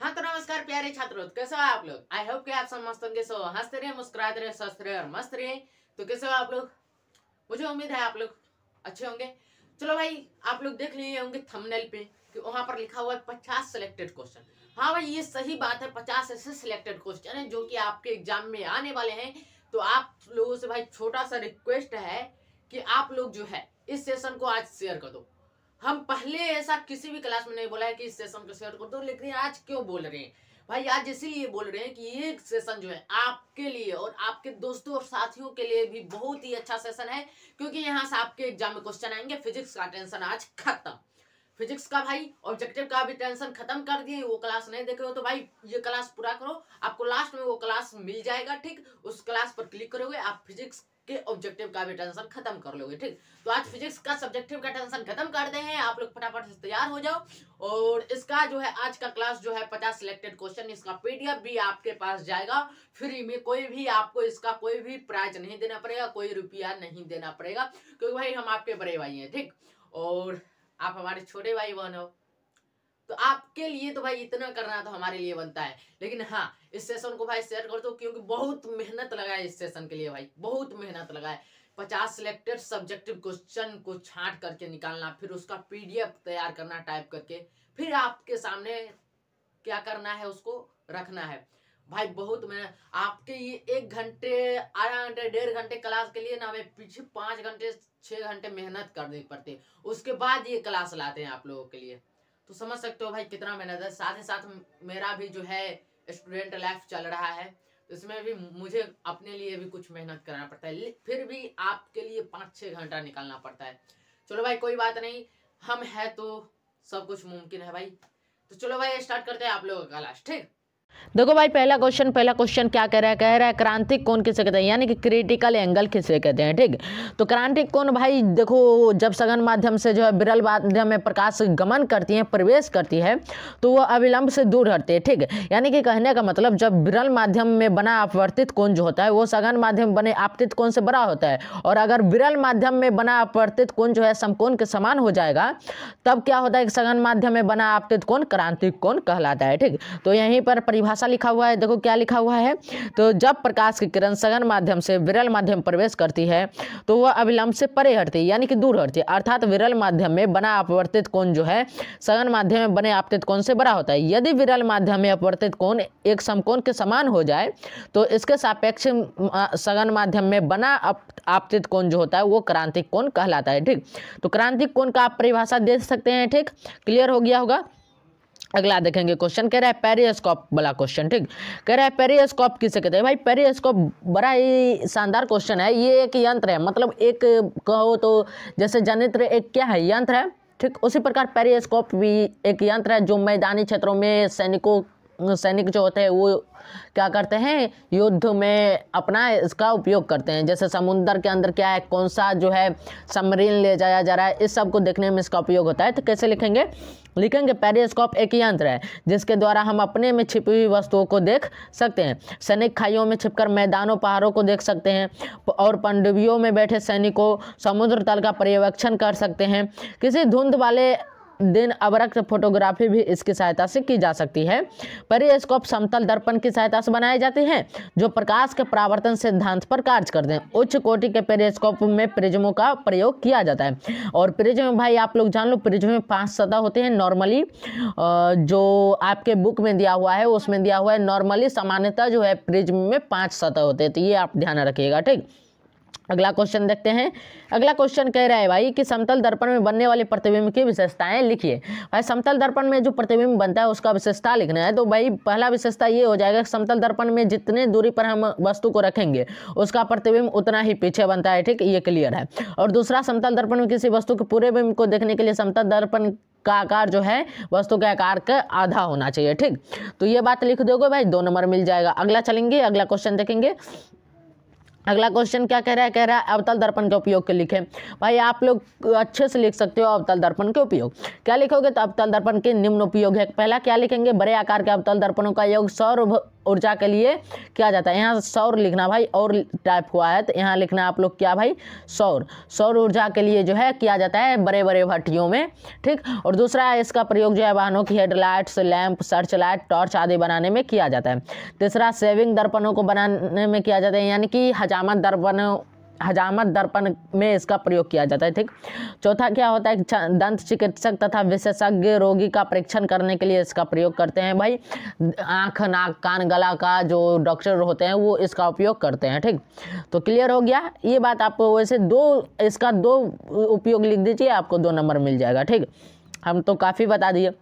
हाँ तो नमस्कार प्यारे छात्रों, कैसे हो आप लोग। आई होप कि आप सब मस्त होंगे। सो हंसते रहे, मुस्कुराते रहे, स्वस्थ रहे और मस्त रहे। तो कैसे हो आप लोग। मुझे उम्मीद है आप लोग अच्छे होंगे। चलो भाई, आप लोग देख लिए होंगे थंबनेल पे कि वहां पर लिखा हुआ है 50 सिलेक्टेड क्वेश्चन। हाँ भाई, ये सही बात है, 50 ऐसे सिलेक्टेड क्वेश्चन है जो कि आपके एग्जाम में आने वाले हैं। तो आप लोगों से भाई छोटा सा रिक्वेस्ट है कि आप लोग जो है इस सेशन को आज शेयर कर दो। हम पहले ऐसा किसी भी क्लास में नहीं बोला है कि इस सेशन को शेयर कर दो, लेकिन आज क्यों बोल रहे हैं भाई। आज इसीलिए बोल रहे हैं कि ये सेशन जो है आपके लिए और आपके दोस्तों और साथियों के लिए भी बहुत ही अच्छा सेशन है, क्योंकि यहाँ से आपके एग्जाम में क्वेश्चन आएंगे। फिजिक्स का टेंशन आज खत्म। फिजिक्स का भाई ऑब्जेक्टिव का भी टेंशन खत्म कर दिए। वो क्लास नहीं देखे हो तो भाई ये क्लास पूरा करो, आपको लास्ट में वो क्लास मिल जाएगा। ठीक, उस क्लास पर क्लिक करोगे, आप फिजिक्स के ऑब्जेक्टिव का भी टेंशन खत्म कर लोगे। ठीक, तो आज फिजिक्स का सब्जेक्टिव का टेंशन खत्म कर दे हैं। आप लोग फटाफट से तैयार हो जाओ। और इसका जो है आज का क्लास जो है 50 सिलेक्टेड क्वेश्चन, इसका पीडीएफ भी आपके पास जाएगा फ्री में। कोई भी आपको इसका कोई भी प्राइज नहीं देना पड़ेगा, कोई रुपया नहीं देना पड़ेगा, क्योंकि भाई हम आपके बड़े भाई हैं। ठीक, और आप हमारे छोटे भाई बहन हो, तो आपके लिए तो भाई इतना करना तो हमारे लिए बनता है। लेकिन हाँ, इस सेशन को भाई शेयर कर दो, क्योंकि बहुत मेहनत लगा है इस सेशन के लिए भाई, बहुत मेहनत लगा है। 50 सिलेक्टेड सब्जेक्टिव क्वेश्चन को छांट करके निकालना, फिर उसका पीडीएफ तैयार करना टाइप करके, फिर आपके सामने क्या करना है उसको रखना है भाई। बहुत मेहनत आपके ये 1 घंटे, आधा घंटे, 1.5 घंटे क्लास के लिए ना हमें पीछे 5 घंटे 6 घंटे मेहनत करनी पड़ती है। उसके बाद ये क्लास लाते हैं आप लोगों के लिए। तो समझ सकते हो भाई कितना मेहनत है। साथ ही साथ मेरा भी जो है स्टूडेंट लाइफ चल रहा है, तो इसमें भी मुझे अपने लिए भी कुछ मेहनत करना पड़ता है, फिर भी आपके लिए 5-6 घंटा निकालना पड़ता है। चलो भाई कोई बात नहीं, हम है तो सब कुछ मुमकिन है भाई। तो चलो भाई स्टार्ट करते हैं आप लोगों का क्लास। ठीक, देखो भाई, पहला क्वेश्चन क्या कह रहा है क्रांतिक कोण किसे कहते हैं, यानी कि क्रिटिकल एंगल किसे कहते हैं। ठीक, तो क्रांतिक कोण भाई देखो, जब सघन माध्यम से जो है विरल माध्यम में प्रकाश गमन करती है, प्रवेश करती है, तो वह अविलंब से दूर हटती है। ठीक, यानी कि कहने का मतलब जब विरल माध्यम में बना अपवर्तित कोण जो होता है वो सघन माध्यम में बने आपतित कोण से बड़ा होता है, और अगर विरल माध्यम में बना अपवर्तित कोण जो है समकोण के समान हो जाएगा, तब क्या होता है कि सघन माध्यम में बना आपतित कोण क्रांतिक कोण कहलाता है। ठीक, तो यहीं पर परिभाषा लिखा हुआ है, देखो क्या लिखा हुआ है। तो जब प्रकाश की किरण सघन माध्यम से विरल माध्यम में प्रवेश करती है तो वह अविलंब से परे हटती है, यानी कि दूर हटती है। अर्थात विरल माध्यम में बना अपवर्तित कोण जो है सघन माध्यम में बने आपतित कोण से बड़ा होता है। यदि विरल माध्यम में अपवर्तित कोण एक समकोण के समान हो जाए तो इसके सापेक्ष सघन माध्यम में बना आपतित कोण जो होता है वो क्रांतिक कोण कहलाता है। ठीक, तो क्रांतिक कोण का आप परिभाषा दे सकते हैं। ठीक, क्लियर हो गया होगा। अगला देखेंगे क्वेश्चन, कह रहा है पेरिस्कोप वाला क्वेश्चन। ठीक, कह रहा है पेरिस्कोप किसे कहते हैं भाई। पेरिस्कोप बड़ा ही शानदार क्वेश्चन है। ये एक यंत्र है, मतलब एक कहो तो जैसे जनित्र एक क्या है, यंत्र है। ठीक, उसी प्रकार पेरिस्कोप भी एक यंत्र है जो मैदानी क्षेत्रों में सैनिक जो होते हैं वो क्या करते हैं, युद्ध में अपना इसका उपयोग करते हैं। जैसे समुद्र के अंदर क्या है, कौन सा जो है सबमरीन ले जाया जा रहा है, इस सब को देखने में इसका उपयोग होता है। तो कैसे लिखेंगे पेरिस्कोप एक यंत्र है जिसके द्वारा हम अपने में छिपी हुई वस्तुओं को देख सकते हैं। सैनिक खाइयों में छिपकर मैदानों पहाड़ों को देख सकते हैं, और पनडुब्बियों में बैठे सैनिकों समुद्र तल का पर्यवेक्षण कर सकते हैं। किसी धुंध वाले दिन अवरक्त फोटोग्राफी भी इसकी सहायता से की जा सकती है। पेरिस्कोप समतल दर्पण की सहायता से बनाए जाते हैं जो प्रकाश के परावर्तन सिद्धांत पर कार्य करते हैं। उच्च कोटि के पेरिस्कोप में प्रिज्मों का प्रयोग किया जाता है, और प्रिज्म भाई आप लोग जान लो, प्रिज्म में 5 सतह होते हैं नॉर्मली। जो आपके बुक में दिया हुआ है उसमें दिया हुआ है नॉर्मली, सामान्यतः जो है प्रिज्म में 5 सतह होते हैं, तो ये आप ध्यान रखिएगा। ठीक, अगला क्वेश्चन देखते हैं। अगला क्वेश्चन कह रहा है भाई कि समतल दर्पण में बनने वाले प्रतिबिंब की विशेषताएं लिखिए। भाई समतल दर्पण में जो प्रतिबिंब बनता है उसका विशेषता लिखना है। तो भाई पहला विशेषता ये हो जाएगा, समतल दर्पण में जितने दूरी पर हम वस्तु को रखेंगे उसका प्रतिबिंब उतना ही पीछे बनता है। ठीक, ये क्लियर है। और दूसरा, समतल दर्पण में किसी वस्तु के पूरे बिंब को देखने के लिए समतल दर्पण का आकार जो है वस्तु के आकार का आधा होना चाहिए। ठीक, तो ये बात लिख दोगे भाई, 2 नंबर मिल जाएगा। अगला चलेंगे, अगला क्वेश्चन देखेंगे। अगला क्वेश्चन क्या कह रहा है अवतल दर्पण के उपयोग के लिखें। भाई आप लोग अच्छे से लिख सकते हो अवतल दर्पण के उपयोग। क्या लिखोगे तो अवतल दर्पण के निम्न उपयोग है। पहला क्या लिखेंगे, बड़े आकार के अवतल दर्पणों का योग सौर ऊर्जा के लिए किया जाता है। यहाँ सौर लिखना भाई, और टाइप हुआ है तो यहाँ लिखना आप लोग क्या भाई, सौर ऊर्जा के लिए जो है किया जाता है बड़े बड़े भट्टियों में, ठीक। और दूसरा है इसका प्रयोग जो है वाहनों की headlights, lamp, search light, torch आदि बनाने में किया जाता है। तीसरा सेविंग दर्पणों को बनाने में किया जाता है, यानी कि हजामत दर्पण में इसका प्रयोग किया जाता है, ठीक। चौथा क्या होता है, दंत चिकित्सक तथा विशेषज्ञ रोगी का परीक्षण करने के लिए इसका प्रयोग करते हैं। भाई आँख, नाक, कान, गला का जो डॉक्टर होते हैं वो इसका उपयोग करते हैं, ठीक। तो क्लियर हो गया ये बात आपको। वैसे इसका दो उपयोग लिख दीजिए, आपको 2 नंबर मिल जाएगा, ठीक। हम तो काफ़ी बता दिए।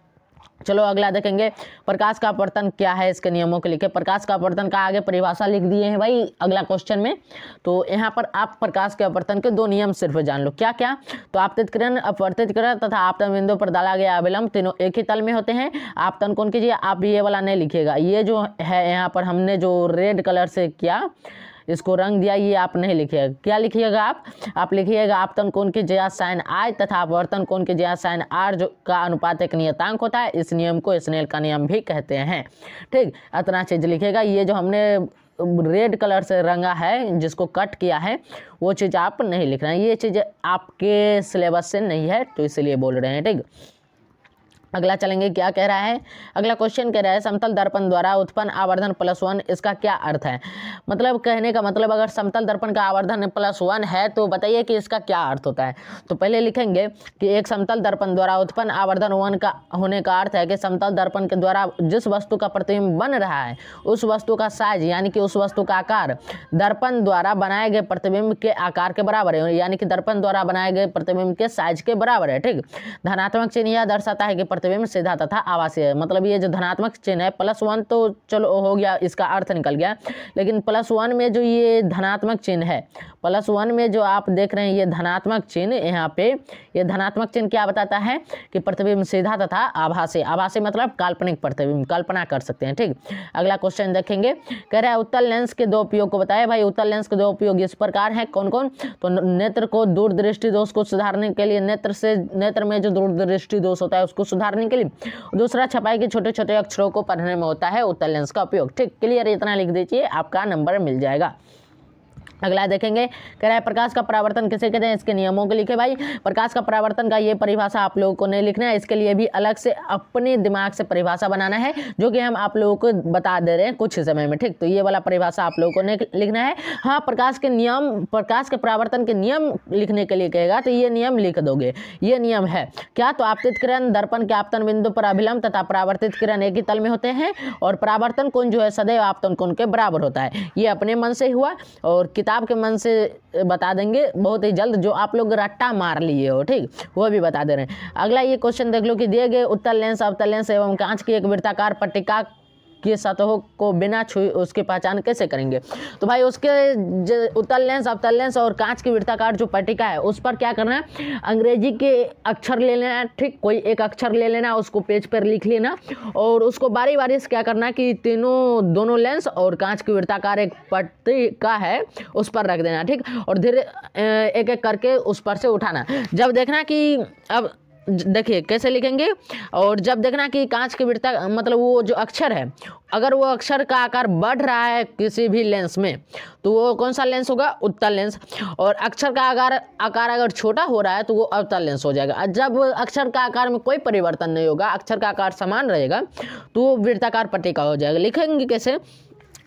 चलो अगला देखेंगे, प्रकाश का अपवर्तन क्या है, इसके नियमों के लिखे। प्रकाश का अपवर्तन का आगे परिभाषा लिख दिए हैं भाई अगला क्वेश्चन में। तो यहाँ पर आप प्रकाश के अपवर्तन के 2 नियम सिर्फ जान लो। क्या क्या, तो आपतित किरण, अपवर्तित किरण तथा आपतन बिंदु पर डाला गया अभिलंब तीनों एक ही तल में होते हैं। आपतन कौन कीजिए, आप ये वाला नहीं लिखिएगा, ये जो है यहाँ पर हमने जो रेड कलर से किया इसको रंग दिया, ये आप नहीं लिखिएगा। क्या लिखिएगा आप लिखिएगा आपतन कोण की ज्या साइन आई तथा अपवर्तन कोण की ज्या साइन आर जो का अनुपात एक नियतांक होता है। इस नियम को स्नेल का नियम भी कहते हैं, ठीक। इतना चीज लिखिएगा। ये जो हमने रेड कलर से रंगा है जिसको कट किया है वो चीज़ आप नहीं लिखना है, ये चीज़ आपके सिलेबस से नहीं है तो इसलिए बोल रहे हैं, ठीक। अगला चलेंगे, क्या कह रहा है अगला क्वेश्चन, कह रहा है समतल दर्पण द्वारा उत्पन्न आवर्धन +1, इसका क्या अर्थ है। मतलब कहने का मतलब अगर समतल दर्पण का आवर्धन +1 है तो बताइए कि इसका क्या अर्थ होता है। तो पहले लिखेंगे कि एक समतल दर्पण द्वारा उत्पन्न आवर्धन 1 का होने का अर्थ है कि समतल दर्पण के द्वारा जिस वस्तु का प्रतिबिंब बन रहा है उस वस्तु का साइज यानी कि उस वस्तु का आकार दर्पण द्वारा बनाए गए प्रतिबिंब के आकार के बराबर है, यानी कि दर्पण द्वारा बनाए गए प्रतिबिंब के साइज के बराबर है, ठीक। धनात्मक चिन्ह यह दर्शाता है कि प्रतिबिंब सीधा तथा आभासी है। मतलब ये जो धनात्मक चिन्ह है +1 तो चलो हो गया, इसका अर्थ निकल गया, लेकिन +1 में जो ये धनात्मक चिन्ह है, +1 में जो आप देख रहे हैं ये धनात्मक चिन्ह, यहाँ पे ये धनात्मक चिन्ह क्या बताता है कि प्रतिबिंब सीधा तथा आभासी, आभासी मतलब काल्पनिक प्रतिबिंब, कल्पना कर सकते हैं, ठीक। अगला क्वेश्चन देखेंगे, कह रहा है उत्तल लेंस के 2 उपयोग को बताए। भाई उत्तल लेंस के 2 उपयोग इस प्रकार हैं, कौन कौन, तो नेत्र को दूरदृष्टि दोष को सुधारने के लिए, नेत्र में जो दूरदृष्टि दोष होता है उसको सुधारने के लिए, दूसरा छपाई के छोटे छोटे अक्षरों को पढ़ने में होता है उत्तल लेंस का उपयोग, ठीक। क्लियर, इतना लिख दीजिए आपका नंबर मिल जाएगा। अगला देखेंगे, कह रहा है प्रकाश का परावर्तन किसे कहते हैं, इसके नियमों को लिखे। भाई प्रकाश का परावर्तन का ये परिभाषा आप लोगों को नहीं लिखना है, इसके लिए भी अलग से अपने दिमाग से परिभाषा बनाना है जो कि हम आप लोगों को बता दे रहे हैं कुछ समय में, ठीक। तो ये वाला परिभाषा आप लोगों को नहीं लिखना है। हाँ, प्रकाश के नियम, प्रकाश के परावर्तन के नियम लिखने के लिए कहेगा तो ये नियम लिख दोगे। ये नियम है क्या, तो आपतित किरण दर्पण के आपतन बिंदु पर अभिलंब तथा परावर्तित किरण एक ही तल में होते हैं और परावर्तन कोण जो है सदैव आपतन कोण के बराबर होता है। ये अपने मन से हुआ और किताब के मन से बता देंगे बहुत ही जल्द, जो आप लोग रट्टा मार लिए हो, ठीक, वो भी बता दे रहे हैं। अगला ये क्वेश्चन देख लो कि दिए गए उत्तल लेंस, अवतल लेंस एवं कांच की एक वृत्ताकार पट्टिका की सतहों को बिना छुए उसकी पहचान कैसे करेंगे। तो भाई उसके उत्तल लेंस, अवतल लेंस और कांच की वृत्ताकार जो पट्टिका है उस पर क्या करना है, अंग्रेजी के अक्षर ले लेना है, ठीक। कोई एक अक्षर ले लेना, उसको पेज पर लिख लेना और उसको बारी बारी से क्या करना कि दोनों लेंस और कांच की वृत्ताकार एक पट्टिका है उस पर रख देना, ठीक। और धीरे एक एक करके उस पर से उठाना। जब देखना कि अब देखिए कैसे लिखेंगे, और जब देखना कि कांच की वृत्ता मतलब वो जो अक्षर है, अगर वो अक्षर का आकार बढ़ रहा है किसी भी लेंस में तो वो कौन सा लेंस होगा, उत्तल लेंस। और अक्षर का आकार अगर छोटा हो रहा है तो वो अवतल लेंस हो जाएगा। जब अक्षर का आकार में कोई परिवर्तन नहीं होगा, अक्षर का आकार समान रहेगा तो वो वृत्ताकार पट्टिका हो जाएगा। लिखेंगे कैसे,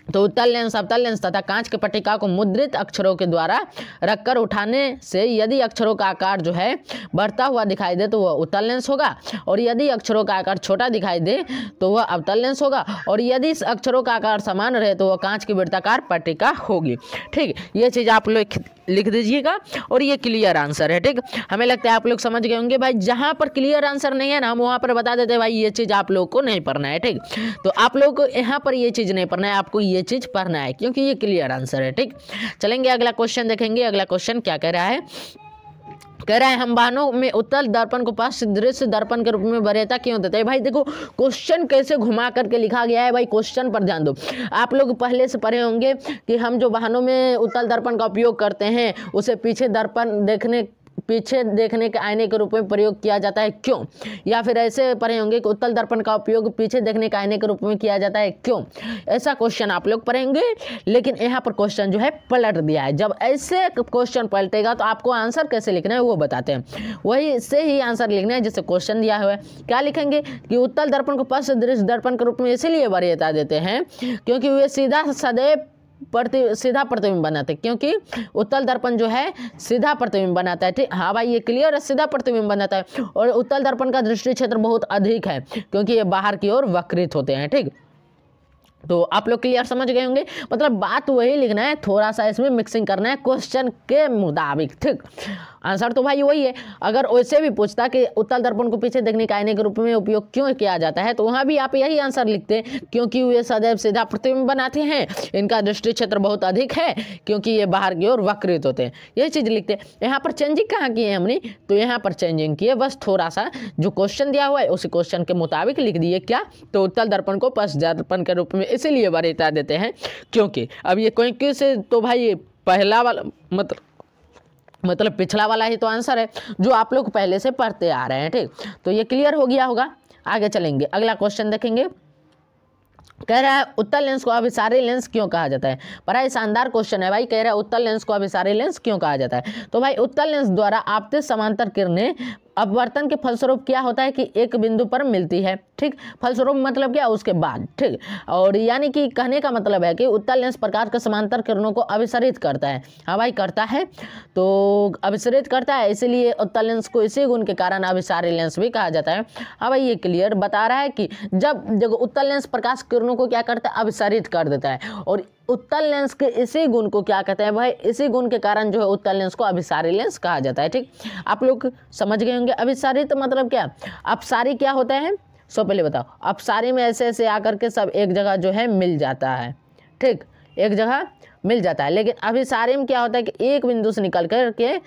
तो उत्तल लेंस, अवतल लेंस तथा कांच के पट्टिका को मुद्रित अक्षरों के द्वारा रखकर उठाने से यदि अक्षरों का आकार जो है बढ़ता हुआ दिखाई दे तो वह उत्तल लेंस होगा, और यदि अक्षरों का आकार छोटा दिखाई दे तो वह अवतल लेंस होगा, और यदि इस अक्षरों का आकार समान रहे तो वह कांच की वृत्ताकार पट्टिका होगी, ठीक। ये चीज़ आप लोग लिख दीजिएगा और ये क्लियर आंसर है, ठीक। हमें लगता है आप लोग समझ गए होंगे। भाई जहाँ पर क्लियर आंसर नहीं है ना हम वहाँ पर बता देते हैं भाई ये चीज़ आप लोग को नहीं पढ़ना है, ठीक। तो आप लोग को यहाँ पर ये चीज़ नहीं पढ़ना है, आपको ये चीज़ पढ़ना है क्योंकि ये क्लियर आंसर है, ठीक। चलेंगे अगला क्वेश्चन देखेंगे। अगला क्वेश्चन क्या कह रहा है, कह रहा है हम वाहनों में उत्तल दर्पण को पास दृश्य दर्पण के रूप में वरीयता क्यों देते हैं। भाई देखो क्वेश्चन कैसे घुमा करके लिखा गया है, भाई क्वेश्चन पर ध्यान दो। आप लोग पहले से पढ़े होंगे कि हम जो वाहनों में उत्तल दर्पण का उपयोग करते हैं उसे पीछे देखने के आईने के रूप में प्रयोग किया जाता है क्यों, या फिर ऐसे पढ़े होंगे कि उत्तल दर्पण का उपयोग पीछे देखने के आईने के रूप में किया जाता है क्यों। ऐसा क्वेश्चन आप लोग पढ़ेंगे, लेकिन यहाँ पर क्वेश्चन जो है पलट दिया है। जब ऐसे क्वेश्चन पलटेगा तो आपको आंसर कैसे लिखना है वो बताते हैं, वही से ही आंसर लिखना है जैसे क्वेश्चन दिया हुआ है। क्या लिखेंगे कि उत्तल दर्पण को पार्श्व दृश्य दर्पण के रूप में इसीलिए वरीयता देते हैं क्योंकि वे सदैव सीधा प्रतिबिंब बनाते हैं, क्योंकि उत्तल दर्पण जो है सीधा प्रतिबिंब बनाता है। ठीक, हाँ भाई ये क्लियर है, सीधा प्रतिबिंब बनाता है। और उत्तल दर्पण का दृष्टि क्षेत्र बहुत अधिक है क्योंकि ये बाहर की ओर वक्रित होते हैं। ठीक, तो आप लोग क्लियर समझ गए होंगे, मतलब बात वही लिखना है, थोड़ा सा इसमें मिक्सिंग करना है क्वेश्चन के मुताबिक। ठीक, आंसर तो भाई वही है। अगर वैसे भी पूछता कि उत्तल दर्पण को पीछे देखने के आईने के रूप में उपयोग क्यों किया जाता है तो वहाँ भी आप यही आंसर लिखते क्योंकि वे सदैव सीधा प्रतिबिंब बनाते हैं, इनका दृष्टि क्षेत्र बहुत अधिक है क्योंकि ये बाहर की ओर वक्रित होते हैं, यही चीज़ लिखते। यहाँ पर चेंजिंग कहाँ की है हमने, तो यहाँ पर चेंजिंग की है, बस थोड़ा सा जो क्वेश्चन दिया हुआ है उसी क्वेश्चन के मुताबिक लिख दिए। क्या, तो उत्तल दर्पण को पार्श्व दर्पण के रूप में इसीलिए वरीयता देते हैं क्योंकि, अब ये कोई से तो भाई पहला वाला मतलब पिछला वाला ही तो आंसर है जो आप लोग पहले से पढ़ते आ रहे हैं। ठीक, तो ये क्लियर हो गया होगा। आगे चलेंगे, अगला क्वेश्चन देखेंगे। कह रहा है उत्तल लेंस को अभिसारी लेंस क्यों कहा जाता है। बड़ा शानदार क्वेश्चन है भाई। कह रहा है उत्तल लेंस को अभिसारी लेंस क्यों कहा जाता है। तो भाई उत्तल लेंस द्वारा आपतित समांतर किरणें अपवर्तन के फलस्वरूप क्या होता है कि एक बिंदु पर मिलती है। ठीक, फलस्वरूप मतलब क्या, उसके बाद। ठीक, और यानी कि कहने का मतलब है कि उत्तल लेंस प्रकाश के समांतर किरणों को अभिसरित करता है। हाँ भाई करता है, तो अभिसरित करता है, इसीलिए उत्तल लेंस को इसी गुण के कारण अभिसारी लेंस भी कहा जाता है। हाँ भाई ये क्लियर बता रहा है कि जब देखो उत्तल लेंस प्रकाश किरणों को क्या करता है, अभिसरित कर देता है, और उत्तल लेंस के इसी गुण को क्या कहते हैं भाई, इसी गुण के कारण जो है उत्तल लेंस को अभिसारी लेंस कहा जाता है। ठीक, आप लोग समझ गए होंगे। अभिसारी तो मतलब क्या, अपसारी क्या होता है, सो पहले बताओ। अपसारी में ऐसे ऐसे आकर के सब एक जगह जो है मिल जाता है। ठीक, एक जगह मिल जाता है, लेकिन अभिसारी में क्या होता है कि एक बिंदु से निकल कर के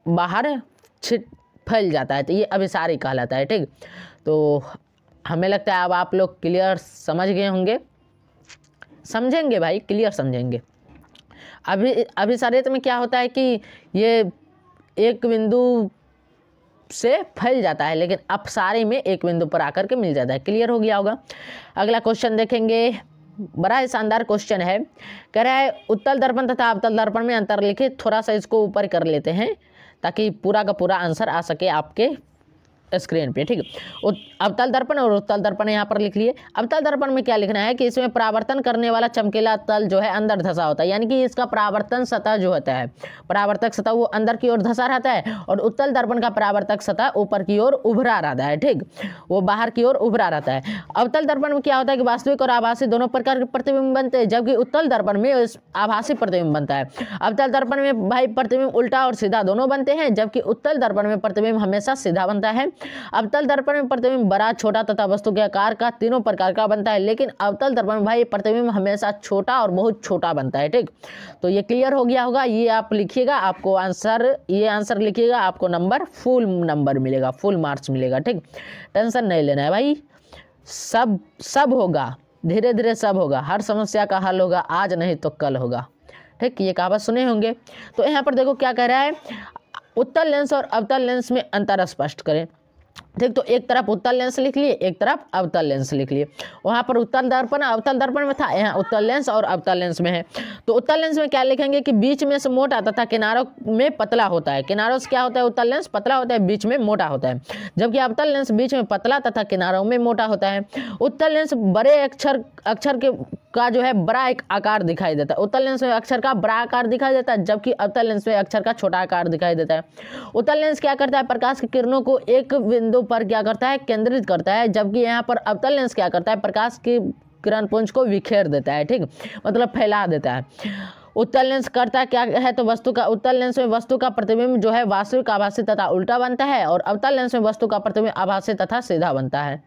बाहर फैल जाता है, तो ये अभिसारी कहलाता है। ठीक, तो हमें लगता है अब आप लोग क्लियर समझ गए होंगे, समझेंगे भाई, क्लियर समझेंगे। अभिसारित में क्या होता है कि ये एक बिंदु से फैल जाता है, लेकिन अपसारी में एक बिंदु पर आकर के मिल जाता है। क्लियर हो गया होगा। अगला क्वेश्चन देखेंगे, बड़ा ही शानदार क्वेश्चन है। कह रहा है उत्तल दर्पण तथा अवतल दर्पण में अंतर लिखित। थोड़ा सा इसको ऊपर कर लेते हैं ताकि पूरा का पूरा आंसर आ सके आपके स्क्रीन पे। ठीक, अवतल दर्पण और उत्तल दर्पण यहाँ पर लिख लिए। अवतल दर्पण में क्या लिखना है कि इसमें परावर्तन करने वाला चमकीला तल जो है अंदर धंसा होता है, यानी कि इसका परावर्तन सतह जो होता है, परावर्तक सतह वो अंदर की ओर धंसा रहता है, और उत्तल दर्पण का परावर्तक सतह ऊपर की ओर उभरा रहता है। ठीक, वो बाहर की ओर उभरा रहता है। अवतल दर्पण में क्या होता है कि वास्तविक और आभासी दोनों प्रकार के प्रतिबिंब बनते हैं, जबकि उत्तल दर्पण में आभासी प्रतिबिंब बनता है। अवतल दर्पण में भाई प्रतिबिंब उल्टा और सीधा दोनों बनते हैं, जबकि उत्तल दर्पण में प्रतिबिंब हमेशा सीधा बनता है। अवतल दर्पण में प्रतिबिंब बड़ा, छोटा तथा वस्तु के आकार का तीनों प्रकार का बनता है, लेकिन अवतल दर्पण में भाई प्रतिबिंब हमेशा छोटा और बहुत छोटा बनता है। ठीक, तो ये क्लियर हो गया होगा। ये आप लिखिएगा, आपको आंसर, ये आंसर लिखिएगा, आपको नंबर फुल नंबर मिलेगा, फुल मार्क्स मिलेगा। ठीक, टेंशन नहीं लेना है भाई, सब होगा, धीरे धीरे सब होगा, हर समस्या का हल होगा, आज नहीं तो कल होगा। ठीक, ये कहावत सुने होंगे। तो यहाँ पर देखो क्या कह रहा है, उत्तल लेंस और अवतल लेंस में अंतर स्पष्ट करें। ठीक, तो एक तरफ उत्तल लेंस लिख लिए, एक तरफ अवतल लेंस लिख लिए। वहाँ पर उत्तल दर्पण अवतल दर्पण में था, यहाँ उत्तल लेंस और अवतल लेंस में है। तो उत्तल लेंस में क्या लिखेंगे कि बीच में से मोटा तथा किनारों में पतला होता है। किनारों से क्या होता है, उत्तल लेंस पतला होता है, बीच में मोटा होता है, जबकि अवतल लेंस बीच में पतला तथा किनारों में मोटा होता है। उत्तल लेंस बड़े अक्षर के का जो है बड़ा एक आकार दिखाई देता है। उत्तल लेंस में अक्षर का बड़ा आकार दिखाई देता है, जबकि अवतल लेंस में अक्षर का छोटा आकार दिखाई देता है। उत्तल लेंस क्या करता है, प्रकाश की किरणों को एक बिंदु पर क्या करता है, केंद्रित करता है, जबकि यहाँ पर अवतल लेंस क्या करता है, प्रकाश की किरण पुंज को बिखेर देता है। ठीक, मतलब फैला देता है। उत्तल लेंस करता क्या है, तो उत्तल लेंस में वस्तु का प्रतिबिंब जो है वास्तविक, आभासी तथा उल्टा बनता है, और अवतल लेंस में वस्तु का प्रतिबिंब आभासी तथा सीधा बनता है।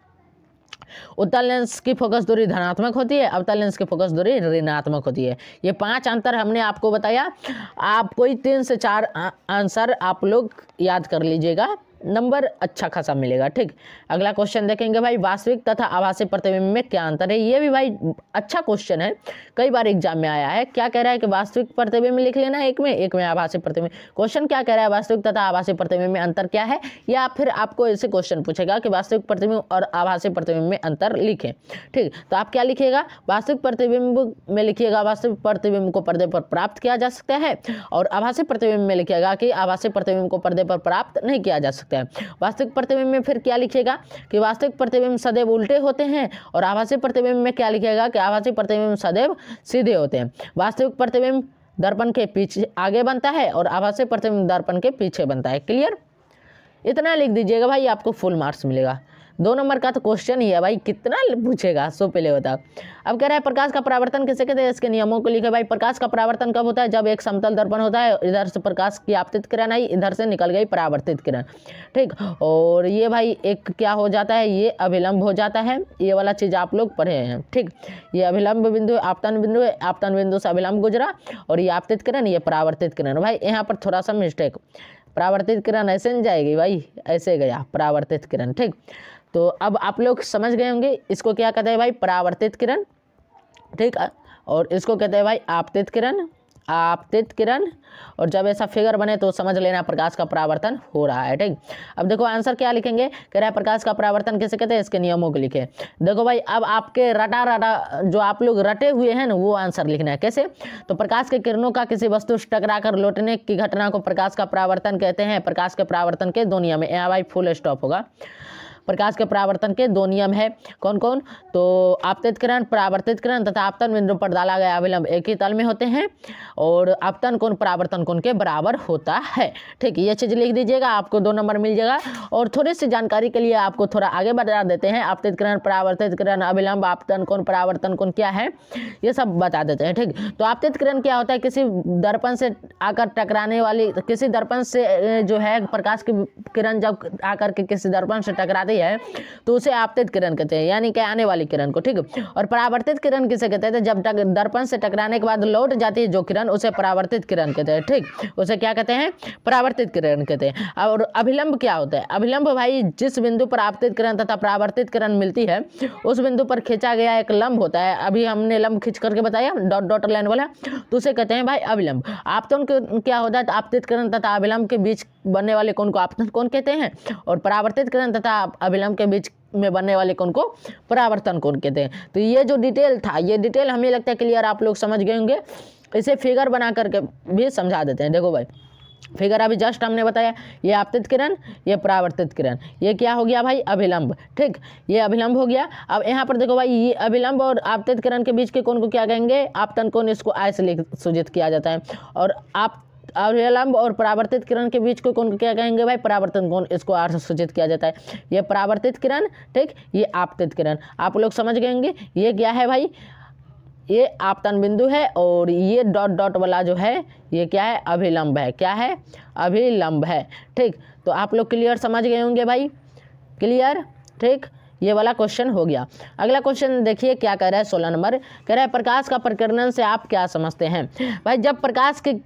उत्तल लेंस की फोकस दूरी धनात्मक होती है, अवतल लेंस की फोकस दूरी ऋणात्मक होती है। ये 5 अंतर हमने आपको बताया। आपको 3 से 4 आंसर आप लोग याद कर लीजिएगा, नंबर अच्छा खासा मिलेगा। ठीक, अगला क्वेश्चन देखेंगे भाई, वास्तविक तथा आभासी प्रतिबिंब में क्या अंतर है। ये भी भाई अच्छा क्वेश्चन है, कई बार एग्जाम में आया है। क्या कह रहा है कि वास्तविक प्रतिबिंब लिख लेना एक में आभासी प्रतिबिंब। क्वेश्चन क्या कह रहा है, वास्तविक तथा आभासी प्रतिबिंब में अंतर क्या है, या फिर आपको ऐसे क्वेश्चन पूछेगा कि वास्तविक प्रतिबिंब और आभासी प्रतिबिंब में अंतर लिखें। ठीक, तो आप क्या लिखिएगा, वास्तविक प्रतिबिंब में लिखिएगा वास्तविक प्रतिबिंब को पर्दे पर प्राप्त किया जा सकता है, और आभासी प्रतिबिंब में लिखिएगा कि आभासी प्रतिबिंब को पर्दे पर प्राप्त नहीं किया जा सकता। वास्तविक प्रतिबिंब में फिर क्या लिखिएगा कि वास्तविक प्रतिबिंब सदैव उल्टे होते हैं, और आभासी प्रतिबिंब में क्या लिखिएगा कि आभासी प्रतिबिंब सदैव सीधे होते हैं। वास्तविक प्रतिबिंब दर्पण के पीछे आगे बनता है, और आभासी प्रतिबिंब दर्पण के पीछे बनता है। क्लियर, इतना लिख दीजिएगा भाई, आपको फुल मार्क्स मिलेगा। 2 नंबर का तो क्वेश्चन ही है भाई, कितना पूछेगा, सो पहले होता। अब कह रहा है प्रकाश का परावर्तन किसे कहते हैं, इसके नियमों को लिखे। भाई प्रकाश का परावर्तन कब होता है, जब एक समतल दर्पण होता है, इधर से प्रकाश की आपतित किरण आई, इधर से निकल गई परावर्तित किरण। ठीक, और ये भाई एक क्या हो जाता है, ये अभिलंब हो जाता है। ये वाला चीज़ आप लोग पढ़े हैं। ठीक, ये अभिलंब बिंदु है, आपतन बिंदु है, आपतन बिंदु से अभिलंब गुजरा, और ये आपतित किरण, ये परावर्तित किरण। भाई यहाँ पर थोड़ा सा मिस्टेक, परावर्तित किरण ऐसे नहीं जाएगी भाई, ऐसे गया परावर्तित किरण। ठीक, तो अब आप लोग समझ गए होंगे इसको क्या कहते हैं भाई, परावर्तित किरण। ठीक, और इसको कहते हैं भाई आपतित किरण, आपतित किरण। और जब ऐसा फिगर बने तो समझ लेना प्रकाश का परावर्तन हो रहा है। ठीक, अब देखो आंसर क्या लिखेंगे, कह रहा है प्रकाश का परावर्तन किसे कहते हैं, इसके नियमों को लिखे। देखो भाई, अब आपके रटा जो आप लोग रटे हुए हैं ना, वो आंसर लिखना है। कैसे, तो प्रकाश के किरणों का किसी वस्तु से टकराकर लौटने की घटना को प्रकाश का परावर्तन कहते हैं। प्रकाश के परावर्तन के 2 नियम है, यहाँ भाई फुल स्टॉप होगा। प्रकाश के परावर्तन के 2 नियम है, कौन कौन, तो आपतित किरण, परावर्तित किरण तथा आपतन बिंदु पर डाला गया अभिलंब एक ही तल में होते हैं, और आपतन कोण परावर्तन कोण के बराबर होता है। ठीक, ये चीज़ लिख दीजिएगा, आपको 2 नंबर मिल जाएगा। और थोड़ी सी जानकारी के लिए आपको थोड़ा आगे बढ़ा देते हैं, आपतित किरण, परावर्तित किरण, अभिलंब, आपतन कोण, परावर्तन कोण क्या है, ये सब बता देते हैं। ठीक, तो आपतित किरण क्या होता है, किसी दर्पण से आकर टकराने वाली, किसी दर्पण से जो है प्रकाश की किरण जब आकर के किसी दर्पण से टकराती है तो उसे आपतित किरण कहते हैं, यानी कि आने वाली किरण को। ठीक, और परावर्तित किरण किसे कहते हैं, जब दर्पण से टकराने के बाद लौट जाती है जो किरण, उसे परावर्तित किरण कहते हैं। ठीक, उसे क्या कहते हैं, परावर्तित किरण कहते हैं। और अभिलंब क्या होता है, अभिलंब भाई जिस बिंदु पर आपतित किरण तथा परावर्तित किरण मिलती है उस बिंदु पर खींचा गया एक लंब होता है। अभी हमने लंब खींच करके बताया, डॉट डॉट लाइन वाला, तो उसे कहते हैं भाई अभिलंब। आपतन क्या होता है, आपतित किरण तथा अभिलंब के बीच बनने वाले कोण को आपतन कोण कहते हैं, और परावर्तित किरण तथा अभिलंब के बीच में बनने वाले कोण को परावर्तन कोण कहते हैं। तो ये जो डिटेल था, ये डिटेल हमें लगता है क्लियर आप लोग समझ गए होंगे। इसे फिगर बना करके भी समझा देते हैं। देखो भाई, फिगर अभी जस्ट हमने बताया, ये आपतित किरण, ये परावर्तित किरण, ये क्या हो गया भाई, अभिलंब। ठीक, ये अभिलंब हो गया। अब यहाँ पर देखो भाई, ये अभिलंब और आपतित किरण के बीच के कोण को क्या कहेंगे, आपतन कोण, इसको आय से सूचित किया जाता है। और अभिलंब और परावर्तित किरण के बीच को कोण को क्या कहेंगे भाई, परावर्तन कोण, इसको आर से सूचित किया जाता है। ये परावर्तित किरण, ठीक, ये आपतित किरण, आप लोग समझ गए होंगे। ये क्या है भाई, ये आपतन बिंदु है, और ये डॉट डॉट वाला जो है ये क्या है, अभिलंब है। क्या है, अभिलंब है। ठीक, तो आप लोग क्लियर समझ गए होंगे भाई, क्लियर। ठीक, ये वाला क्वेश्चन हो गया। अगला क्वेश्चन देखिए क्या कह रहा है, 16 नंबर, कह रहा है प्रकाश का प्रकीर्णन से आप क्या समझते हैं। भाई जब प्रकाश के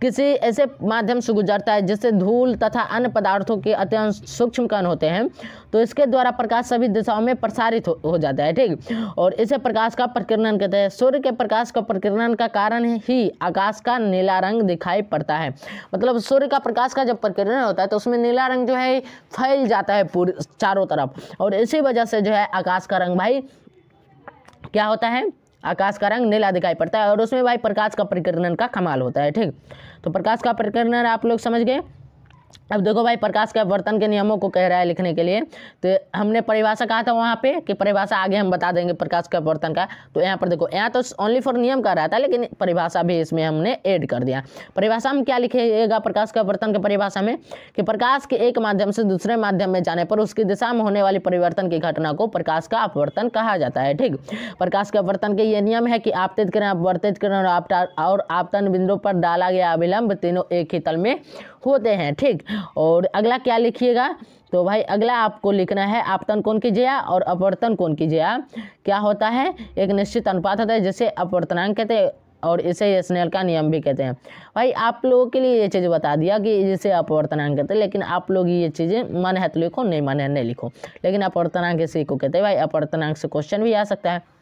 किसी ऐसे माध्यम से गुजरता है जिससे धूल तथा अन्य पदार्थों के अत्यंत सूक्ष्म कण होते हैं, तो इसके द्वारा प्रकाश सभी दिशाओं में प्रसारित हो जाता है। ठीक, और इसे प्रकाश का प्रकीर्णन कहते हैं। सूर्य के प्रकाश का प्रकीर्णन का कारण ही आकाश का नीला रंग दिखाई पड़ता है। मतलब सूर्य का प्रकाश का जब प्रकीर्णन होता है तो उसमें नीला रंग जो है फैल जाता है पूरे चारों तरफ, और इसी वजह से जो है आकाश का रंग भाई क्या होता है, आकाश का रंग नीला दिखाई पड़ता है, और उसमें भाई प्रकाश का प्रकीर्णन का कमाल होता है। ठीक, तो प्रकाश का प्रकीर्णन आप लोग समझ गए। अब देखो भाई, प्रकाश के अपवर्तन के नियमों को कह रहा है लिखने के लिए, तो हमने परिभाषा कहा था वहाँ पे कि परिभाषा आगे हम बता देंगे प्रकाश के अपवर्तन का। तो यहाँ पर देखो, यहाँ तो ओनली फॉर नियम का रहा था, लेकिन परिभाषा भी इसमें हमने ऐड कर दिया। परिभाषा में क्या लिखिएगा प्रकाश के अपवर्तन की परिभाषा में, कि प्रकाश के एक माध्यम से दूसरे माध्यम में जाने पर उसकी दिशा में होने वाली परिवर्तन की घटना को प्रकाश का अपवर्तन कहा जाता है। ठीक, प्रकाश के अपवर्तन के ये नियम है कि आपतित किरण, अपवर्तित किरण और आपतन बिंदु पर डाला गया अभिलंब तीनों एक ही तल में होते हैं। ठीक, और अगला क्या लिखिएगा, तो भाई अगला आपको लिखना है आपतन कोण की ज्या और अपवर्तन कोण की ज्या क्या होता है, एक निश्चित अनुपात होता है जिसे अपवर्तनांक कहते हैं और इसे स्नेल का नियम भी कहते हैं। भाई आप लोगों के लिए ये चीज़ बता दिया कि जिसे अपवर्तनांक कहते हैं, लेकिन आप लोग ये चीज़ें मन है तो लिखो, नहीं मन है नहीं लिखो, लेकिन अपवर्तनांक इसी को कहते हैं। भाई अपवर्तनांक से क्वेश्चन भी आ सकता है।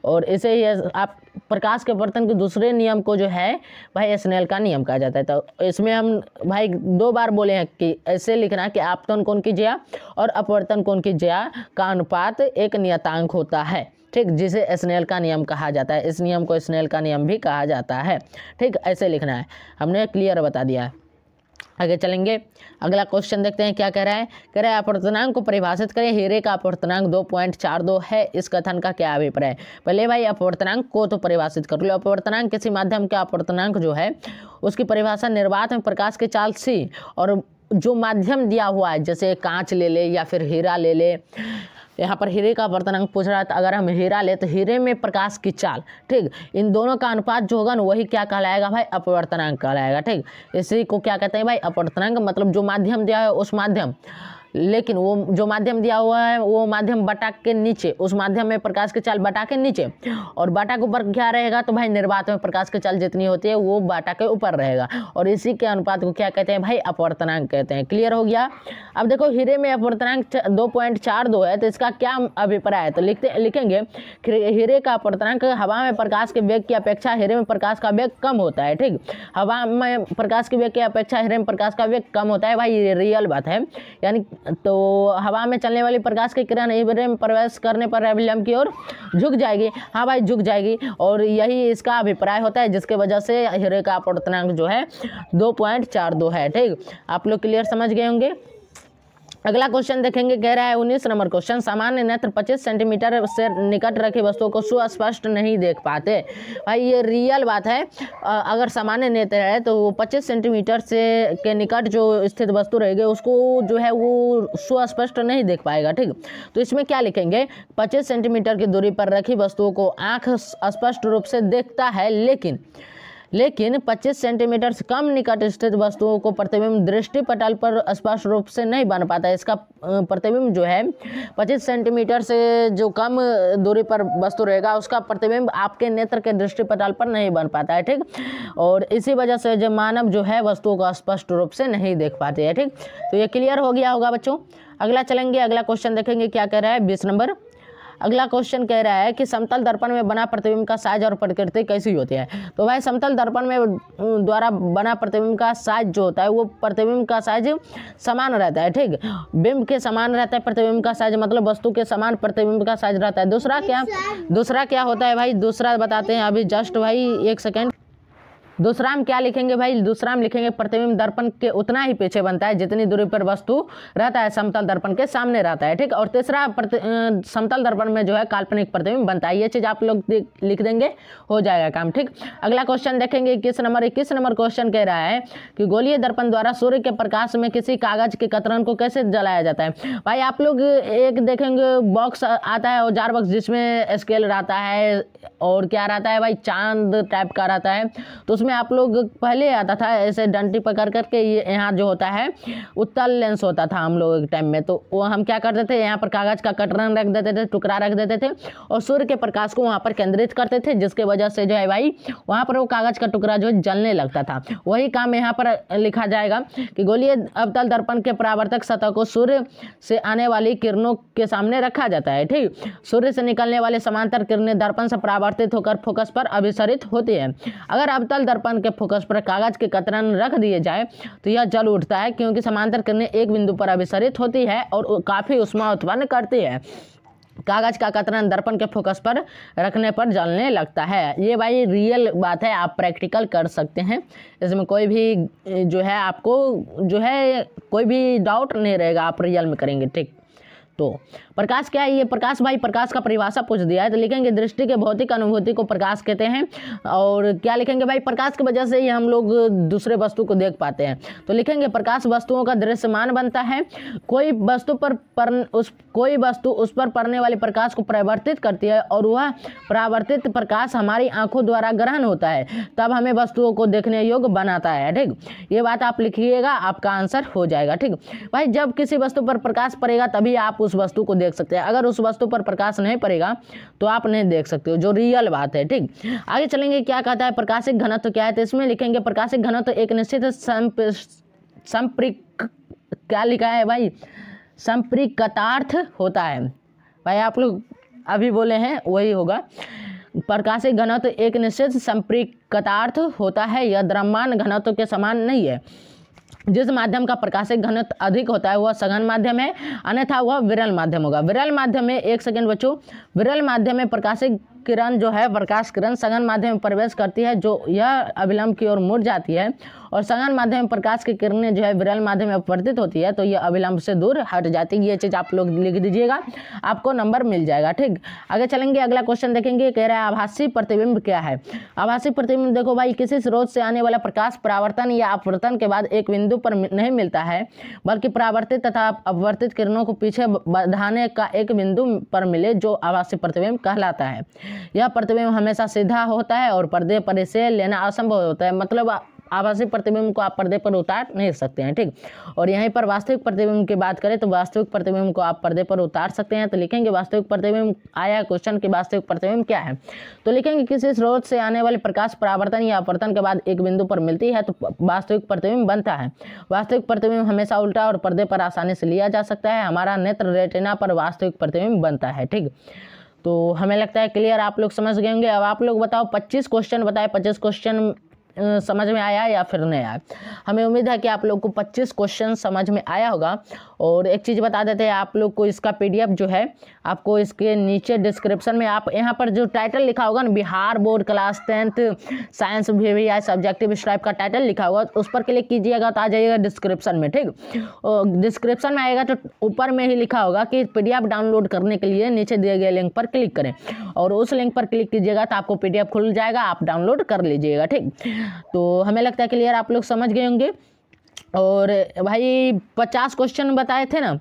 और इसे ही आप प्रकाश के अपवर्तन के दूसरे नियम को जो है भाई स्नेल का नियम कहा जाता है। तो इसमें हम भाई 2 बार बोले हैं कि ऐसे लिखना कि आपतन कोण की ज्या और अपवर्तन कोण की ज्या का अनुपात एक नियतांक होता है। ठीक, जिसे स्नेल का नियम कहा जाता है। इस नियम को स्नेल का नियम भी कहा जाता है। ठीक, ऐसे लिखना है, हमने क्लियर बता दिया है। आगे चलेंगे, अगला क्वेश्चन देखते हैं क्या कह रहा है। कह रहा है अपवर्तनांक को परिभाषित करें, हीरे का अपवर्तनांक 2.42 है, इस कथन का क्या अभिप्राय है। पहले भाई अपवर्तनांक को तो परिभाषित कर लो। अपवर्तनांक किसी माध्यम का अपवर्तनांक जो है उसकी परिभाषा निर्वात में प्रकाश के चाल सी और जो माध्यम दिया हुआ है, जैसे कांच ले ले या फिर हीरा ले ले। यहाँ पर हीरे का अपवर्तनांक पूछ रहा है, तो अगर हम हीरा ले तो हीरे में प्रकाश की चाल, ठीक, इन दोनों का अनुपात जो होगा ना वही क्या कहलाएगा भाई, अपवर्तनांक कहलाएगा। ठीक, इसी को क्या कहते हैं भाई, अपवर्तनांक। मतलब जो माध्यम दिया है उस माध्यम, लेकिन वो जो माध्यम दिया हुआ है वो माध्यम बटा के नीचे, उस माध्यम में प्रकाश की चाल बटा के नीचे, और बटा के ऊपर क्या रहेगा, तो भाई निर्वात में प्रकाश की चाल जितनी होती है वो बटा के ऊपर रहेगा, और इसी के अनुपात को क्या कहते हैं भाई, अपवर्तनांक कहते हैं। क्लियर हो गया। अब देखो हीरे में अपवर्तनांक 2.42 है, तो इसका क्या अभिप्राय है, तो लिखेंगे हीरे का अपवर्तनांक हवा में प्रकाश के वेग की अपेक्षा हीरे में प्रकाश का वेग कम होता है। ठीक, हवा में प्रकाश के वेग की अपेक्षा हीरे में प्रकाश का वेग कम होता है। भाई ये रियल बात है, यानी तो हवा में चलने वाली प्रकाश की किरण हीरे में प्रवेश करने पर विलंब की ओर झुक जाएगी। हाँ भाई झुक जाएगी, और यही इसका अभिप्राय होता है, जिसके वजह से हीरे का अपवर्तनांक जो है 2.42 है। ठीक, आप लोग क्लियर समझ गए होंगे। अगला क्वेश्चन देखेंगे, कह रहा है 19 नंबर क्वेश्चन, सामान्य नेत्र 25 सेंटीमीटर से निकट रखी वस्तुओं को सुस्पष्ट नहीं देख पाते। भाई ये रियल बात है, अगर सामान्य नेत्र है तो वो 25 सेंटीमीटर से के निकट जो स्थित वस्तु रहेगी उसको जो है वो सुस्पष्ट नहीं देख पाएगा। ठीक, तो इसमें क्या लिखेंगे, 25 सेंटीमीटर की दूरी पर रखी वस्तुओं को आँख स्पष्ट रूप से देखता है, लेकिन 25 सेंटीमीटर से कम निकट स्थित वस्तुओं को प्रतिबिंब दृष्टि पटल पर स्पष्ट रूप से नहीं बन पाता। इसका प्रतिबिंब जो है 25 सेंटीमीटर से जो कम दूरी पर वस्तु रहेगा उसका प्रतिबिंब आपके नेत्र के दृष्टि पटल पर नहीं बन पाता है। ठीक, और इसी वजह से जो मानव जो है वस्तुओं को स्पष्ट रूप से नहीं देख पाते हैं। ठीक, तो ये क्लियर हो गया होगा बच्चों। अगला चलेंगे, अगला क्वेश्चन देखेंगे क्या कह रहा है 20 नंबर। अगला क्वेश्चन कह रहा है कि समतल दर्पण में बना प्रतिबिंब का साइज और प्रकृति कैसी होती है। तो भाई समतल दर्पण में द्वारा बना प्रतिबिंब का साइज जो होता है वो प्रतिबिंब का साइज समान रहता है। ठीक, बिंब के समान रहता है प्रतिबिंब का साइज, मतलब वस्तु के समान प्रतिबिंब का साइज रहता है। दूसरा क्या होता है भाई, दूसरा बताते हैं अभी जस्ट भाई 1 सेकेंड। दूसरा हम क्या लिखेंगे भाई, दूसरा हम लिखेंगे प्रतिबिंब दर्पण के उतना ही पीछे बनता है जितनी दूरी पर वस्तु रहता है समतल दर्पण के सामने रहता है। ठीक, और तीसरा समतल दर्पण में जो है काल्पनिक प्रतिबिंब बनता है। ये चीज़ आप लोग लिख देंगे, हो जाएगा काम। ठीक, अगला क्वेश्चन देखेंगे 21 नंबर क्वेश्चन कह रहा है कि गोलीय दर्पण द्वारा सूर्य के प्रकाश में किसी कागज के कतरन को कैसे जलाया जाता है। भाई आप लोग एक देखेंगे बॉक्स आता है, औजार बॉक्स, जिसमें स्केल रहता है और क्या रहता है भाई, चांद टाइप का रहता है। तो उसमें आप लोग पहले आता था ऐसे डंटी पकड़ करके, यहाँ जो होता है उत्तल लेंस होता था हम लोग टाइम में, तो वो हम क्या करते थे, यहाँ पर कागज का कतरन रख देते थे, टुकड़ा रख देते थे और सूर्य के प्रकाश को वहाँ पर केंद्रित करते थे, जिसके वजह से जो है भाई वहाँ पर वो कागज का टुकड़ा जो है जलने लगता था। वही काम यहाँ पर लिखा जाएगा कि गोलीय अवतल दर्पण के परावर्तक सतह को सूर्य से आने वाली किरणों के सामने रखा जाता है। ठीक, सूर्य से निकलने वाले समांतर किरणें दर्पण से परावर्तित होकर फोकस पर अभिसरित होती है। अगर अवतल दर्पण के फोकस पर कागज के कतरन रख दिए जाए तो यह जल उठता है, क्योंकि समांतर किरणें एक बिंदु पर अभिसरित होती है और काफी ऊष्मा उत्पन्न करती है। कागज का कतरन दर्पण के फोकस पर रखने पर जलने लगता है। ये भाई रियल बात है, आप प्रैक्टिकल कर सकते हैं, इसमें कोई भी जो है आपको जो है कोई भी डाउट नहीं रहेगा, आप रियल में करेंगे। ठीक, तो प्रकाश क्या है? ये प्रकाश भाई, प्रकाश का परिभाषा पूछ दिया है तो लिखेंगे दृष्टि के भौतिक अनुभूति को प्रकाश कहते हैं। और क्या लिखेंगे भाई? प्रकाश की वजह से ही हम लोग दूसरे वस्तु को देख पाते हैं। तो लिखेंगे प्रकाश वस्तुओं का दृश्यमान बनता है। कोई वस्तु उस पर पड़ने वाले प्रकाश को परावर्तित करती है और वह परावर्तित प्रकाश हमारी आंखों द्वारा ग्रहण होता है, तब हमें वस्तुओं को देखने योग्य बनाता है। ठीक, ये बात आप लिखिएगा, आपका आंसर हो जाएगा। ठीक भाई, जब किसी वस्तु पर प्रकाश पड़ेगा तभी आप उस वस्तु को देख सकते हैं, अगर उस वस्तु पर प्रकाश नहीं पड़ेगा तो आप नहीं देख सकते हो, जो रियल बात है। ठीक, आगे चलेंगे। क्या कहता है? प्रकाशिक घनत्व क्या है? तो इसमें लिखेंगे प्रकाशिक घनत्व एक निश्चित क्या लिखा है भाई? संप्रेरकार्थ होता है भाई, आप लोग अभी बोले हैं वही होगा। प्रकाशिक घनत्व एक निश्चित संप्रेरकार्थ होता है, यह द्रव्यमान घनत्व के समान नहीं है। जिस माध्यम का प्रकाशिक घनत्व अधिक होता है वह सघन माध्यम है, अन्यथा वह विरल माध्यम होगा। विरल माध्यम में, एक सेकंड बच्चों, विरल माध्यम में प्रकाशिक किरण जो है, प्रकाश किरण सघन माध्यम में प्रवेश करती है, जो यह अभिलंब की ओर मुड़ जाती है, और सघन माध्यम में प्रकाश की किरणें जो है विरल माध्यम में अपवर्तित होती है, तो यह अभिलंब से दूर हट जाती है। ये चीज़ आप लोग लिख दीजिएगा, आपको नंबर मिल जाएगा। ठीक, आगे चलेंगे, अगला क्वेश्चन देखेंगे। कह रहा है आभासी प्रतिबिंब क्या है? आभासी प्रतिबिंब देखो भाई, किसी स्रोत से आने वाला प्रकाश परावर्तन या अपवर्तन के बाद एक बिंदु पर नहीं मिलता है, बल्कि परावर्तित तथा अपवर्तित किरणों को पीछे बढ़ाने का एक बिंदु पर मिले, जो आभासी प्रतिबिंब कहलाता है। यह प्रतिबिंब हमेशा सीधा होता है और पर्दे पर इसे लेना असंभव होता है, मतलब आभासी प्रतिबिंब को आप पर्दे पर उतार नहीं सकते हैं। ठीक, और यहीं पर वास्तविक प्रतिबिंब की बात करें तो वास्तविक प्रतिबिंब को आप पर्दे पर उतार सकते हैं। तो लिखेंगे वास्तविक प्रतिबिंब, आया क्वेश्चन कि वास्तविक प्रतिबिंब क्या है, तो लिखेंगे किसी स्रोत से आने वाले प्रकाश परावर्तन या अपवर्तन के बाद एक बिंदु पर मिलती है तो वास्तविक प्रतिबिंब बनता है। वास्तविक प्रतिबिंब हमेशा उल्टा और पर्दे पर आसानी से लिया जा सकता है। हमारा नेत्र रेटिना पर वास्तविक प्रतिबिंब बनता है। ठीक, तो हमें लगता है क्लियर, आप लोग समझ गए होंगे। अब आप लोग बताओ, 25 क्वेश्चन बताए, 25 क्वेश्चन समझ में आया या फिर नहीं आया? हमें उम्मीद है कि आप लोग को 25 क्वेश्चन समझ में आया होगा। और एक चीज़ बता देते हैं आप लोग को, इसका PDF जो है आपको इसके नीचे डिस्क्रिप्शन में, आप यहाँ पर जो टाइटल लिखा होगा ना, Bihar board class 10th science VVI subjective इस टाइप का टाइटल लिखा होगा, उस पर क्लिक कीजिएगा तो आ जाइएगा डिस्क्रिप्शन में। ठीक, और डिस्क्रिप्शन में आएगा तो ऊपर में ही लिखा होगा कि PDF डाउनलोड करने के लिए नीचे दिए गए लिंक पर क्लिक करें, और उस लिंक पर क्लिक कीजिएगा तो आपको PDF खुल जाएगा, आप डाउनलोड कर लीजिएगा। ठीक, तो हमें लगता है क्लियर, आप लोग समझ गए होंगे। और भाई 50 क्वेश्चन बताए थे ना,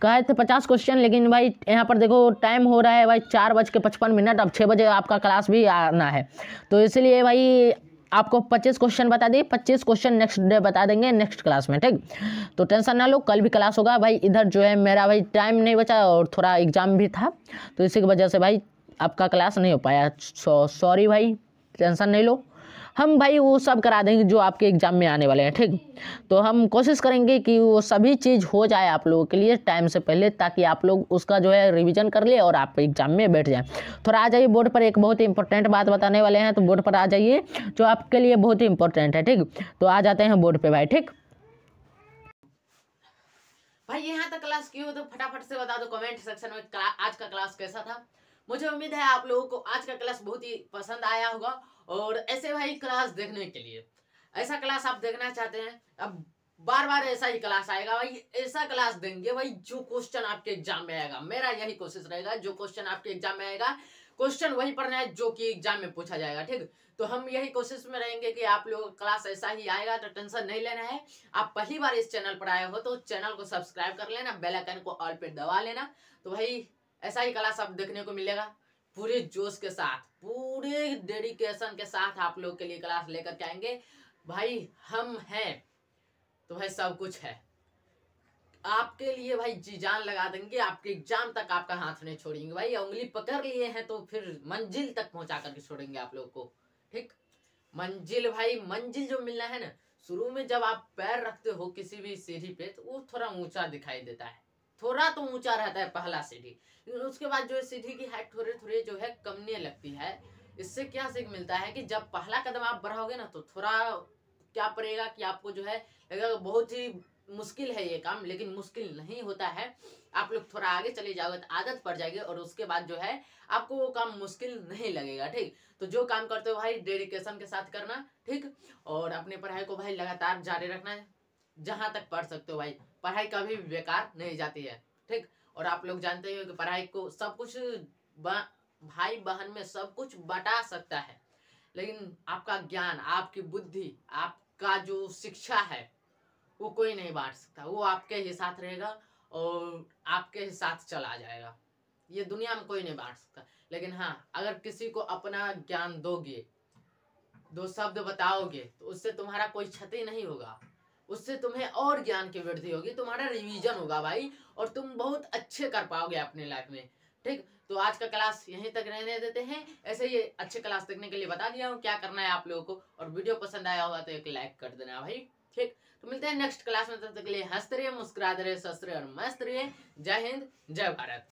कहे थे 50 क्वेश्चन, लेकिन भाई यहाँ पर देखो टाइम हो रहा है भाई 4:55, अब 6 बजे आपका क्लास भी आना है, तो इसलिए भाई आपको 25 क्वेश्चन बता दिए, 25 क्वेश्चन नेक्स्ट डे बता देंगे नेक्स्ट क्लास में। ठीक, तो टेंशन ना लो, कल भी क्लास होगा भाई। इधर जो है मेरा भाई टाइम नहीं बचा और थोड़ा एग्जाम भी था, तो इसी की वजह से भाई आपका क्लास नहीं हो पाया, सॉरी भाई, टेंशन नहीं लो, हम भाई वो सब करा देंगे जो आपके एग्जाम में आने वाले हैं। ठीक, तो हम कोशिश करेंगे कि वो सभी चीज़ हो जाए आप लोगों के लिए टाइम से पहले, ताकि आप लोग उसका जो है रिवीजन कर लिए और आप एग्जाम में बैठ जाएं। थोड़ा आ जाइए बोर्ड पर, एक बहुत ही इंपॉर्टेंट बात बताने वाले हैं, तो बोर्ड पर आ जाइए जो आपके लिए बहुत ही इंपॉर्टेंट है। ठीक, तो आ जाते हैं बोर्ड पर भाई। ठीक भाई, यहाँ तक क्लास की हो तो फटाफट से बता दो कमेंट सेक्शन में आज का क्लास कैसा था। मुझे उम्मीद है आप लोगों को आज का क्लास बहुत ही पसंद आया होगा। और ऐसे भाई क्लास देखने के लिए, ऐसा क्लास आप देखना चाहते हैं, अब बार बार ऐसा ही क्लास आएगा भाई, ऐसा क्लास देंगे भाई जो क्वेश्चन आपके एग्जाम में आएगा। मेरा यही कोशिश रहेगा, जो क्वेश्चन आपके एग्जाम में आएगा क्वेश्चन वही पढ़ना है जो कि एग्जाम में पूछा जाएगा। ठीक, तो हम यही कोशिश में रहेंगे कि आप लोगों का क्लास ऐसा ही आएगा, तो टेंशन नहीं लेना है। आप पहली बार इस चैनल पर आए हो तो चैनल को सब्सक्राइब कर लेना, बेल आइकन को ऑल पे दबा लेना, तो भाई ऐसा ही क्लास आप देखने को मिलेगा। पूरे जोश के साथ, पूरे डेडिकेशन के साथ आप लोग के लिए क्लास लेकर के आएंगे भाई। हम हैं तो भाई सब कुछ है आपके लिए भाई, जी जान लगा देंगे, आपके एग्जाम तक आपका हाथ नहीं छोड़ेंगे भाई। उंगली पकड़ लिए हैं तो फिर मंजिल तक पहुंचा करके छोड़ेंगे आप लोग को। ठीक, मंजिल भाई, मंजिल जो मिलना है ना, शुरू में जब आप पैर रखते हो किसी भी सीढ़ी पे तो वो थोड़ा ऊंचा दिखाई देता है, थोड़ा तो ऊंचा रहता है पहला सीढ़ी, लेकिन उसके बाद जो है सीढ़ी की हाइट थोड़ी थोड़ी जो है कमने लगती है। इससे क्या सीख मिलता है कि जब पहला कदम आप बढ़ाओगे ना तो थोड़ा क्या पड़ेगा कि आपको जो है लगेगा बहुत ही मुश्किल है ये काम, लेकिन मुश्किल नहीं होता है। आप लोग थोड़ा आगे चले जाओगे तो आदत पड़ जाएगी और उसके बाद जो है आपको वो काम मुश्किल नहीं लगेगा। ठीक, तो जो काम करते हो भाई डेडिकेशन के साथ करना। ठीक, और अपनी पढ़ाई को भाई लगातार जारी रखना है, जहां तक पढ़ सकते हो भाई, पढ़ाई कभी बेकार नहीं जाती है। ठीक, और आप लोग जानते ही हो कि पढ़ाई को सब कुछ भाई बहन में सब कुछ बटा सकता है, लेकिन आपका ज्ञान, आपकी बुद्धि, आपका जो शिक्षा है वो कोई नहीं बांट सकता। वो आपके ही साथ रहेगा और आपके ही साथ चला जाएगा। ये दुनिया में कोई नहीं बांट सकता। लेकिन हाँ, अगर किसी को अपना ज्ञान दोगे, 2 शब्द बताओगे, तो उससे तुम्हारा कोई क्षति नहीं होगा, उससे तुम्हें और ज्ञान की वृद्धि होगी, तुम्हारा रिवीजन होगा भाई, और तुम बहुत अच्छे कर पाओगे अपने लाइफ में। ठीक, तो आज का क्लास यहीं तक रहने देते हैं। ऐसे ही अच्छे क्लास देखने के लिए बता दिया हूँ क्या करना है आप लोगों को, और वीडियो पसंद आया होगा तो एक लाइक कर देना भाई। ठीक, तो मिलते हैं नेक्स्ट क्लास में, तब तक के लिए हंसते रहिए, मुस्कुराते रहिए, स्वस्थ रहिए और मस्त रहिए। जय हिंद, जय भारत।